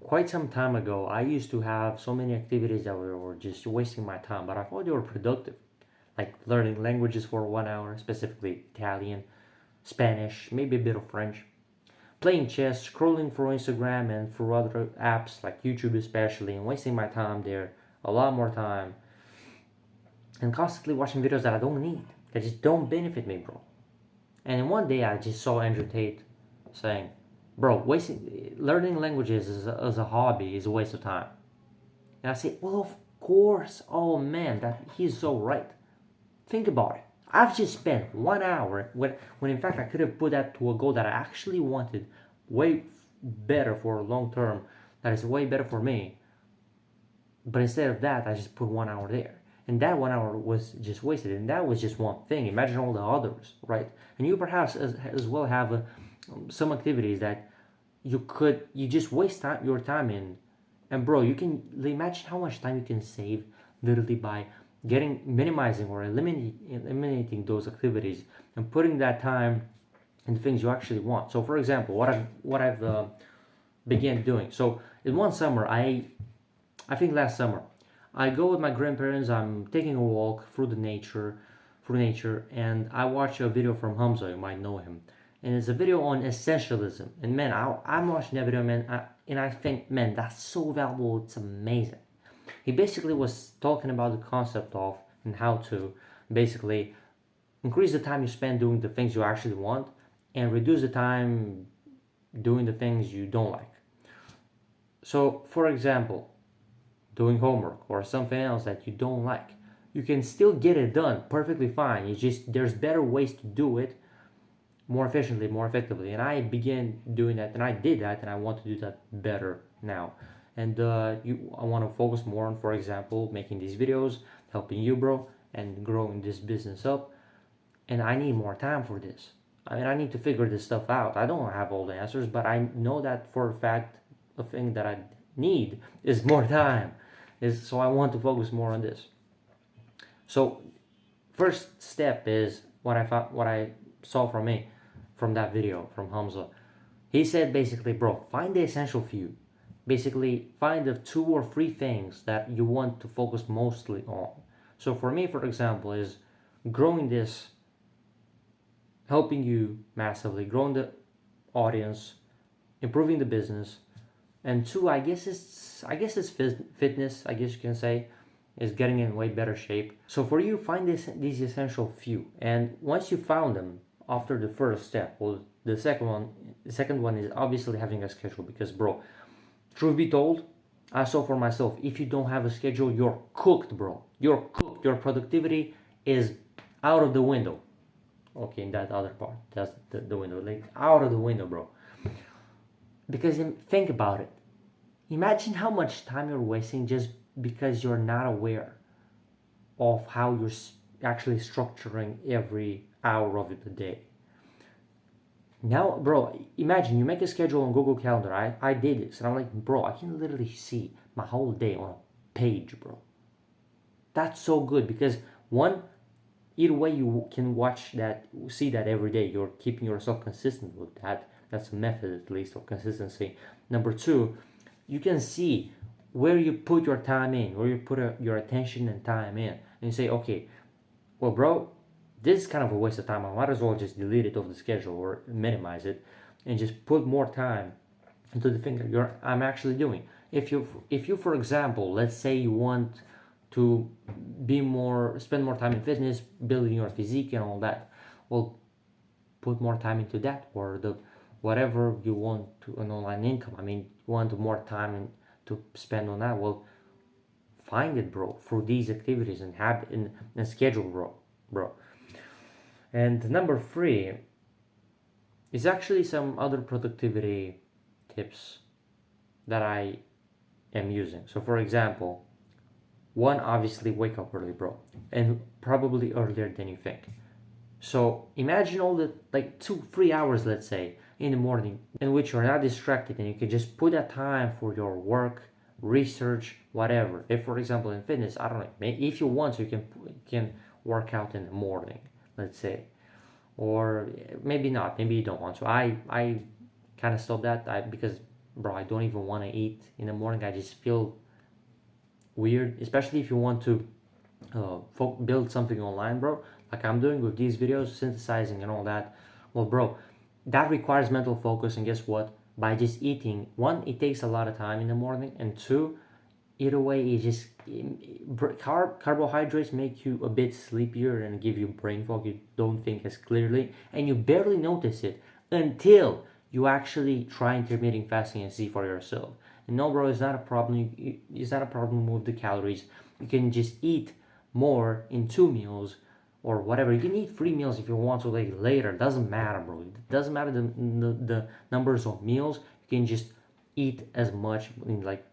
quite some time ago, I used to have so many activities that were just wasting my time, but I thought they were productive. Like learning languages for 1 hour, specifically Italian, Spanish, maybe a bit of French. Playing chess, scrolling through Instagram and through other apps like YouTube especially, and wasting my time there, a lot more time, and constantly watching videos that I don't need, that just don't benefit me, bro. And then one day I just saw Andrew Tate saying, bro, wasting learning languages as a hobby is a waste of time. And I say, well, of course. Oh man, that he's so right. Think about it. I've just spent 1 hour when in fact I could have put that to a goal that I actually wanted, way better for long term, that is way better for me. But instead of that, I just put 1 hour there. And that 1 hour was just wasted. And that was just one thing. Imagine all the others, right? And you perhaps as well have some activities that you just waste your time in. And bro, you can imagine how much time you can save literally by minimizing or eliminating those activities and putting that time in things you actually want. So for example, what I've began doing. So in one summer, I think last summer, I go with my grandparents. I'm taking a walk through nature, and I watch a video from Hamza. You might know him, and it's a video on essentialism. And man, I'm watching that video, man, and I think, man, that's so valuable. It's amazing. He basically was talking about the concept of and how to basically increase the time you spend doing the things you actually want and reduce the time doing the things you don't like. So, for example, doing homework or something else that you don't like, you can still get it done perfectly fine. You just there's better ways to do it more efficiently, more effectively. And I began doing that, and I did that, and I want to do that better now. And I want to focus more on, for example, making these videos, helping you, bro, and growing this business up. And I need more time for this. I mean, I need to figure this stuff out. I don't have all the answers, but I know that for a fact, the thing that I need is more time. So I want to focus more on this. So first step is what I saw from that video from Hamza. He said basically, bro, find the essential few. Basically, find the 2 or 3 things that you want to focus mostly on. So for me, for example, is growing this, helping you massively, growing the audience, improving the business, and 2, I guess it's fitness. I guess you can say is getting in way better shape. So for you, find these essential few, and once you found them, after the first step, well, the second one is obviously having a schedule. Because, bro, truth be told, I saw for myself, if you don't have a schedule, you're cooked, bro. You're cooked. Your productivity is out of the window. Okay, in that other part, that's the window, like out of the window, bro. Because think about it. Imagine how much time you're wasting just because you're not aware of how you're actually structuring every hour of the day. Now, bro, imagine you make a schedule on Google Calendar. I did this, and I'm like, bro, I can literally see my whole day on a page, bro. That's so good because one, either way you can see that every day. You're keeping yourself consistent with that. That's a method, at least, of consistency. Number 2, you can see where you put your time in, where you put your attention and time in, and you say, okay, well, bro, this is kind of a waste of time. I might as well just delete it off the schedule or minimize it, and just put more time into the thing that I'm actually doing. If you, for example, let's say you want to spend more time in fitness, building your physique and all that, well, put more time into that, or whatever you want to an online income. I mean, you want more time to spend on that. Well, find it, bro, through these activities and and schedule, bro. And number 3 is actually some other productivity tips that I am using. So, for example, one, obviously wake up early, bro, and probably earlier than you think. So imagine all the 2-3 hours, let's say, in the morning in which you're not distracted, and you can just put that time for your work, research, whatever. If, for example, in fitness, I don't know, if you want to, you can work out in the morning, let's say, or maybe not, maybe you don't want to. I kind of stopped that because bro, I don't even want to eat in the morning. I just feel weird, especially if you want to build something online, bro, like I'm doing with these videos, synthesizing and all that. Well, bro, that requires mental focus, and guess what? By just eating, one, it takes a lot of time in the morning, and two, either way, it just carbohydrates make you a bit sleepier and give you brain fog. You don't think as clearly, and you barely notice it until you actually try intermittent fasting and see for yourself. And no, bro, it's not a problem. It's not a problem with the calories. You can just eat more in 2 meals or whatever. You can eat 3 meals if you want to, like later. It doesn't matter, bro. It doesn't matter the numbers of meals. You can just eat as much, like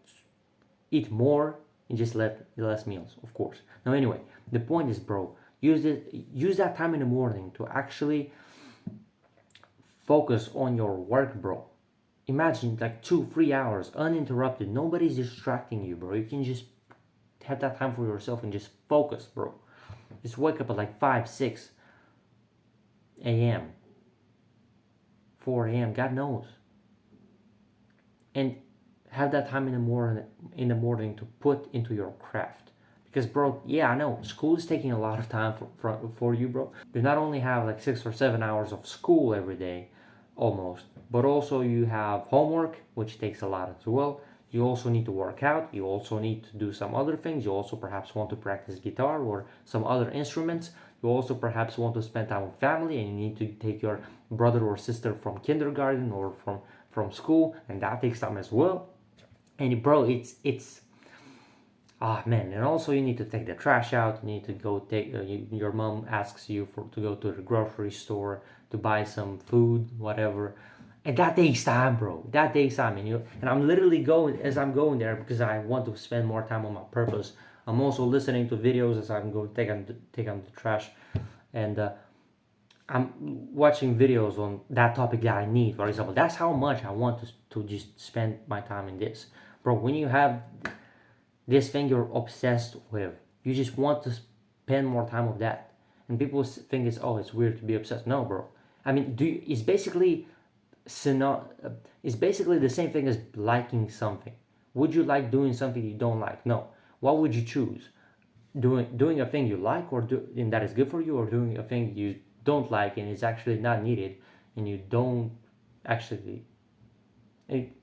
eat more and just less meals, of course. Now, anyway, the point is, bro, use that time in the morning to actually focus on your work, bro. Imagine like 2-3 hours uninterrupted. Nobody's distracting you, bro. You can just have that time for yourself and just focus, bro. Just wake up at like 5, 6 a.m., 4 a.m., God knows. And have that time in the morning to put into your craft. Because, bro, yeah, I know school is taking a lot of time for you, bro. You not only have like 6 or 7 hours of school every day, almost, but also you have homework, which takes a lot as well. You also need to work out. You also need to do some other things. You also perhaps want to practice guitar or some other instruments. You also perhaps want to spend time with family, and you need to take your brother or sister from kindergarten or from school, and that takes time as well. And bro, it's man. And also you need to take the trash out. You need to go take your mom asks you to go to the grocery store to buy some food, whatever. And that takes time, bro. That takes time. And I'm literally going as I'm going there because I want to spend more time on my purpose. I'm also listening to videos as I'm going to take out the trash, and I'm watching videos on that topic that I need. For example, that's how much I want to just spend my time in this, bro. When you have this thing you're obsessed with, you just want to spend more time with that. And people think it's weird to be obsessed. No, bro. I mean, it's basically it's basically the same thing as liking something. Would you like doing something you don't like? No. What would you choose? Doing a thing you like and that is good for you, or doing a thing you don't like and it's actually not needed and you don't actually and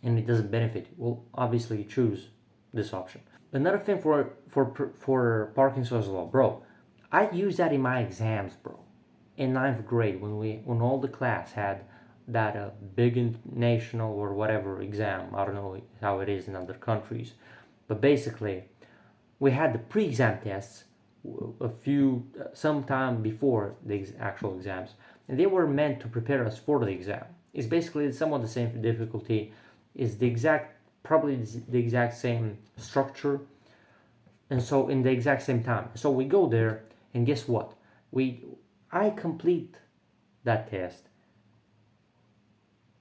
it doesn't benefit you? Well, obviously you choose this option. Another thing for Parkinson's law, bro. I use that in my exams, bro. In ninth grade, when all the class had that big national or whatever exam. I don't know how it is in other countries, but basically we had the pre-exam tests some time before the actual exams, and they were meant to prepare us for the exam. It's basically somewhat the same difficulty, is probably the exact same structure, and so in the exact same time. So we go there, and guess what? I complete that test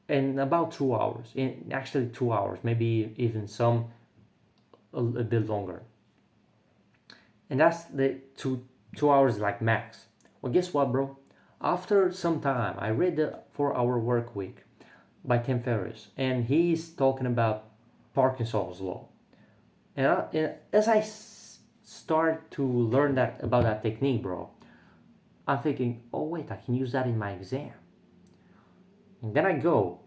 in about 2 hours. In actually 2 hours, maybe even some a bit longer. And that's the 2 hours like max. Well, guess what, bro? After some time, I read the 4-Hour Work Week by Tim Ferriss, and he's talking about Parkinson's law. And as I start to learn about that technique, bro, I'm thinking, oh wait, I can use that in my exam. And then I go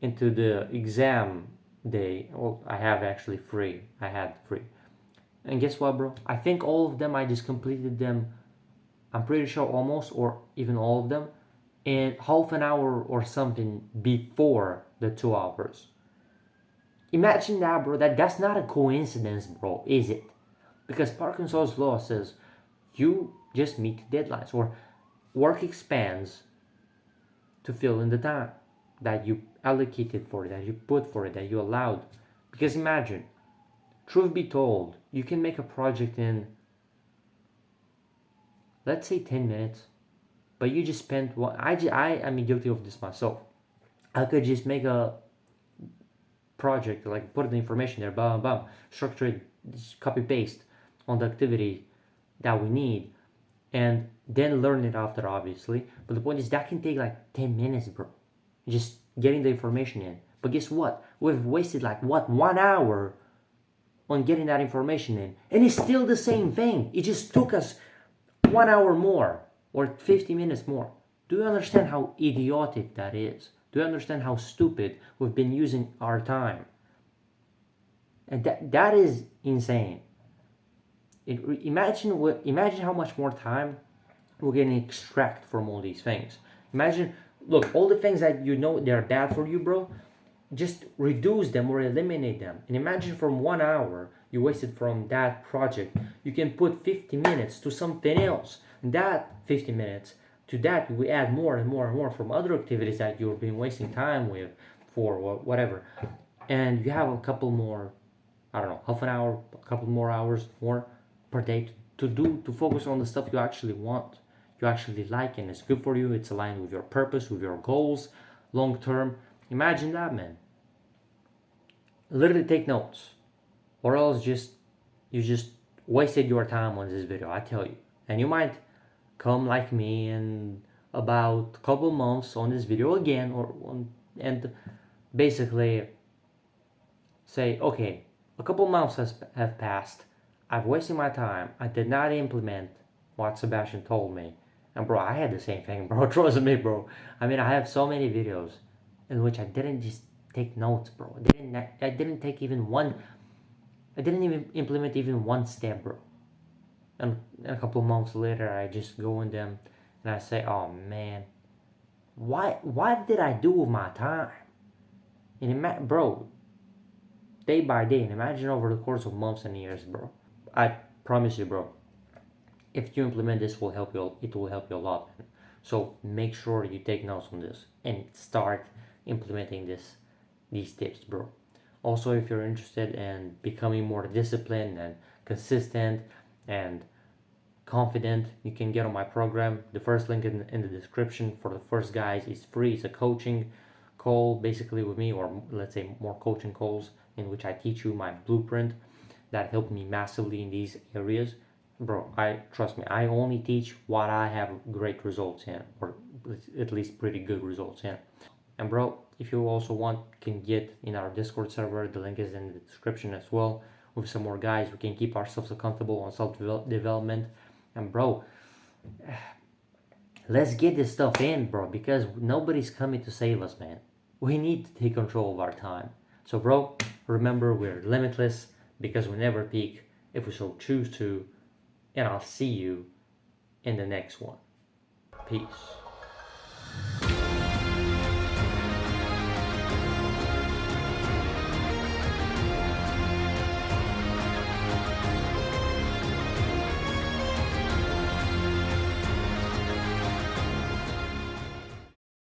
into the exam day. Well, I had free. And guess what, bro? I think all of them, I just completed them. I'm pretty sure almost, or even all of them, in half an hour or something before the 2 hours. Imagine that, bro. That's not a coincidence, bro, is it? Because Parkinson's law says you just meet deadlines, or work expands to fill in the time that you allocated for it, that you put for it, that you allowed. Because imagine, truth be told, you can make a project in, let's say, 10 minutes, but you just spent I am guilty of this myself. I could just make a project, like put the information there, bam, bam, structure it, just copy paste on the activity that we need, and then learn it after, obviously. But the point is that can take like 10 minutes, bro. Just getting the information in. But guess what? We've wasted like what, 1 hour on getting that information in, and it's still the same thing. It just took us 1 hour more or 50 minutes more. Do you understand how idiotic that is? Do you understand how stupid we've been using our time? And that is insane. Imagine how much more time we're going to extract from all these things. Imagine, look, all the things that you know they're bad for you, bro, just reduce them or eliminate them. And imagine from 1 hour you wasted from that project, you can put 50 minutes to something else. And that 50 minutes, to that we add more and more and more from other activities that you've been wasting time with for whatever. And you have a couple more, I don't know, half an hour, a couple more hours more per day to focus on the stuff you actually want, you actually like, and it's good for you. It's aligned with your purpose, with your goals, long term. Imagine that, man. Literally take notes, or else you just wasted your time on this video. I tell you, and you might come like me in about a couple months on this video again, and basically say, okay, a couple months have passed. I've wasted my time. I did not implement what Sebastian told me. And bro, I had the same thing, bro. Trust me, bro. I mean, I have so many videos in which I didn't just take notes, bro. I didn't take even one. I didn't even implement even one step, bro. And a couple months later, I just go in them and I say, oh man, what did I do with my time? And bro, day by day, and imagine over the course of months and years, bro. I promise you, bro, if you implement this, it will help you a lot, man. So make sure you take notes on this and start implementing these tips, bro. Also, if you're interested in becoming more disciplined and consistent and confident, you can get on my program. The first link in the description for the first guys is free. It's a coaching call basically with me, or let's say more coaching calls in which I teach you my blueprint that helped me massively in these areas. Bro, trust me, I only teach what I have great results in, or at least pretty good results in. And bro, if you also want, can get in our Discord server. The link is in the description as well. With some more guys, we can keep ourselves accountable on self-development. And bro, let's get this stuff in, bro, because nobody's coming to save us, man. We need to take control of our time. So bro, remember, we're limitless because we never peak if we so choose to. And I'll see you in the next one. Peace.